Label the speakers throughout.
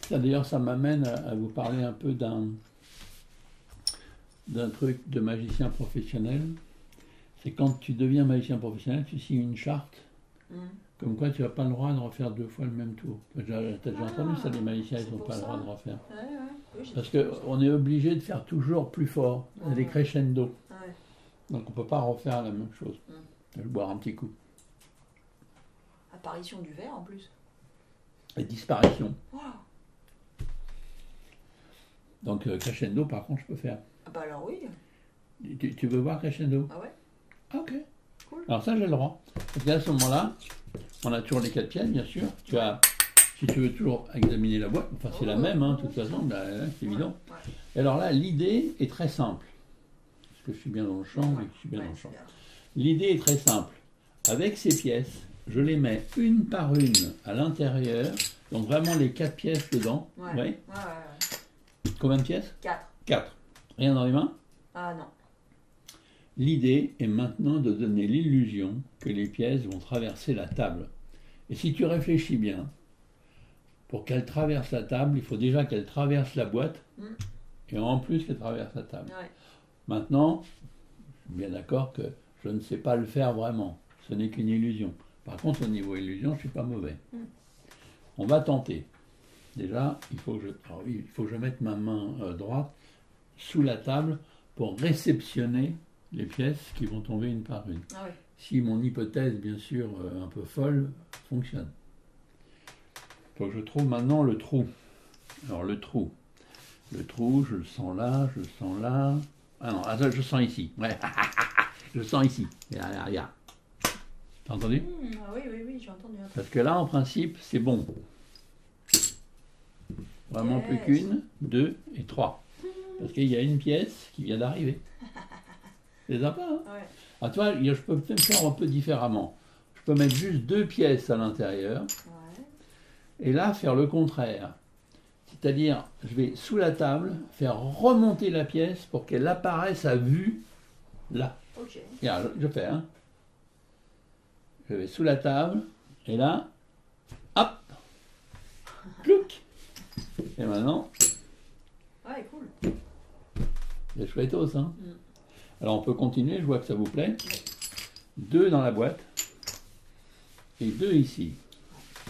Speaker 1: D'ailleurs, ça m'amène à vous parler un peu d'un truc de magicien professionnel. C'est quand tu deviens magicien professionnel, tu signes une charte, comme quoi tu n'as pas le droit de refaire 2 fois le même tour. Tu as déjà entendu ça, les magiciens, ils n'ont pas le droit de refaire.
Speaker 2: Oui,
Speaker 1: Parce qu'on est obligé de faire toujours plus fort, des crescendo. Donc on ne peut pas refaire la même chose. Je vais boire un petit coup.
Speaker 2: Apparition du verre en plus.
Speaker 1: Et disparition.
Speaker 2: Wow.
Speaker 1: Donc crescendo, par contre, je peux faire.
Speaker 2: Ah bah alors oui.
Speaker 1: Tu veux voir crescendo?
Speaker 2: Ah ouais.
Speaker 1: Ah, ok.
Speaker 2: Cool.
Speaker 1: Alors ça, j'ai le droit. Parce qu'à ce moment-là, on a toujours les 4 pièces, bien sûr. Tu as, si tu veux toujours examiner la boîte, enfin c'est la même, hein, de toute façon, bah, c'est évident.
Speaker 2: Ouais.
Speaker 1: Et alors là, l'idée est très simple. Parce que je suis bien dans le champ, et que je suis bien dans le champ. L'idée est très simple. Avec ces pièces, je les mets une par une à l'intérieur. Donc vraiment les 4 pièces dedans.
Speaker 2: Ouais.
Speaker 1: Oui.
Speaker 2: Ouais.
Speaker 1: Combien de pièces?
Speaker 2: 4.
Speaker 1: 4. Rien dans les mains?
Speaker 2: Ah non.
Speaker 1: L'idée est maintenant de donner l'illusion que les pièces vont traverser la table. Et si tu réfléchis bien, pour qu'elles traversent la table, il faut déjà qu'elles traversent la boîte, et en plus qu'elles traversent la table.
Speaker 2: Ouais.
Speaker 1: Maintenant, je suis bien d'accord que je ne sais pas le faire vraiment. Ce n'est qu'une illusion. Par contre, au niveau illusion, je ne suis pas mauvais. On va tenter. Déjà, il faut que je mette ma main droite sous la table pour réceptionner les pièces qui vont tomber une par une.
Speaker 2: Ah ouais.
Speaker 1: Si mon hypothèse, bien sûr, un peu folle, fonctionne. Il faut que je trouve maintenant le trou. Alors le trou, je le sens là, je le sens là. Ah non, je le sens ici. Ouais. Je le sens ici. Regarde. T'as entendu?
Speaker 2: Ah oui, j'ai entendu.
Speaker 1: Parce que là, en principe, c'est bon. Vraiment plus qu'une, 2 et 3. Parce qu'il y a une pièce qui vient d'arriver. C'est sympa, hein?
Speaker 2: Ouais.
Speaker 1: Ah, tu vois, je peux peut-être faire un peu différemment. Je peux mettre juste 2 pièces à l'intérieur.
Speaker 2: Ouais.
Speaker 1: Et là, faire le contraire. C'est-à-dire, je vais sous la table faire remonter la pièce pour qu'elle apparaisse à vue là.
Speaker 2: Ok.
Speaker 1: Regarde, je fais, hein. Je vais sous la table, et là, hop, clouc. Et maintenant,
Speaker 2: Ouais, cool.
Speaker 1: c'est chouettos, hein. Alors on peut continuer, je vois que ça vous plaît. 2 dans la boîte, et 2 ici.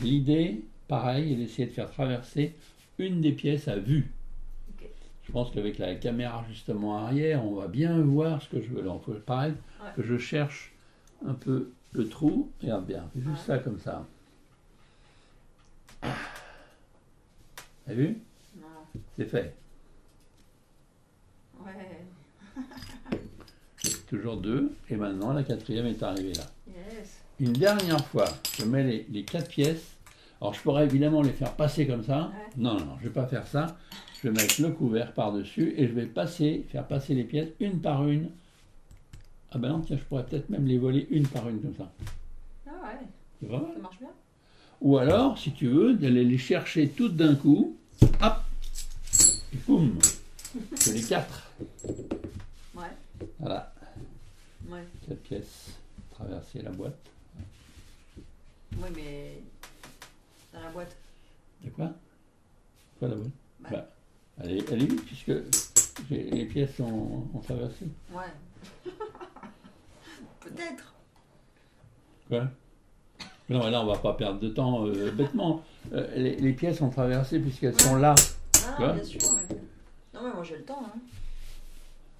Speaker 1: L'idée, pareil, est d'essayer de faire traverser une des pièces à vue.
Speaker 2: Ok.
Speaker 1: Je pense qu'avec la caméra justement arrière, on va bien voir ce que je veux. Alors, il faut pareil que je cherche un peu le trou. Regarde bien, fais juste ça comme ça. T'as vu?
Speaker 2: Non.
Speaker 1: C'est fait.
Speaker 2: Ouais.
Speaker 1: Toujours 2. Et maintenant, la 4e est arrivée là.
Speaker 2: Yes.
Speaker 1: Une dernière fois, je mets les 4 pièces. Alors, je pourrais évidemment les faire passer comme ça.
Speaker 2: Ouais.
Speaker 1: Non, je ne vais pas faire ça. Je vais mettre le couvert par-dessus et je vais faire passer les pièces une par une. Ah ben non, tiens, je pourrais peut-être même les voler une par une comme ça.
Speaker 2: Ah ouais.
Speaker 1: C'est pas mal.
Speaker 2: Ça marche bien.
Speaker 1: Ou alors, si tu veux, d'aller les chercher toutes d'un coup. Hop. Et boum. C'est les 4.
Speaker 2: Ouais.
Speaker 1: Voilà.
Speaker 2: Ouais.
Speaker 1: 4 pièces. Traverser la boîte.
Speaker 2: Ouais, mais dans la boîte.
Speaker 1: De quoi? Quoi la boîte?
Speaker 2: Bah.
Speaker 1: Elle est vite puisque les pièces ont traversé.
Speaker 2: Ouais. Peut-être.
Speaker 1: Quoi? Non, mais là, on va pas perdre de temps bêtement. Les pièces ont traversé puisqu'elles sont là.
Speaker 2: Ah,
Speaker 1: Quoi?
Speaker 2: bien sûr. Ouais. Non, mais moi j'ai le temps. Hein.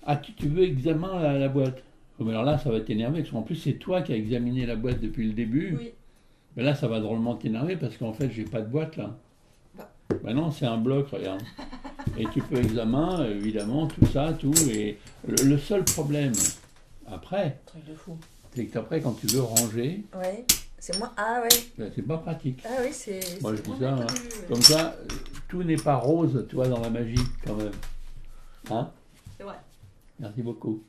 Speaker 1: Ah, tu veux examiner la boîte? Oh, mais alors là, ça va t'énerver parce qu'en plus, c'est toi qui as examiné la boîte depuis le début.
Speaker 2: Oui.
Speaker 1: Mais là, ça va drôlement t'énerver parce qu'en fait, j'ai pas de boîte là. Ben non, c'est un bloc, regarde. Et tu peux examiner, évidemment, tout ça, tout. Et le seul problème, après,
Speaker 2: Truc de fou.
Speaker 1: c'est qu'après, quand tu veux ranger,
Speaker 2: Ouais. C'est moi. Ah ouais.
Speaker 1: ben, c'est pas pratique.
Speaker 2: Ah oui, c'est.
Speaker 1: Moi, je dis ça, hein.
Speaker 2: Plus.
Speaker 1: Comme ça, tout n'est pas rose, tu vois, dans la magie, quand même. Hein?
Speaker 2: C'est vrai.
Speaker 1: Merci beaucoup.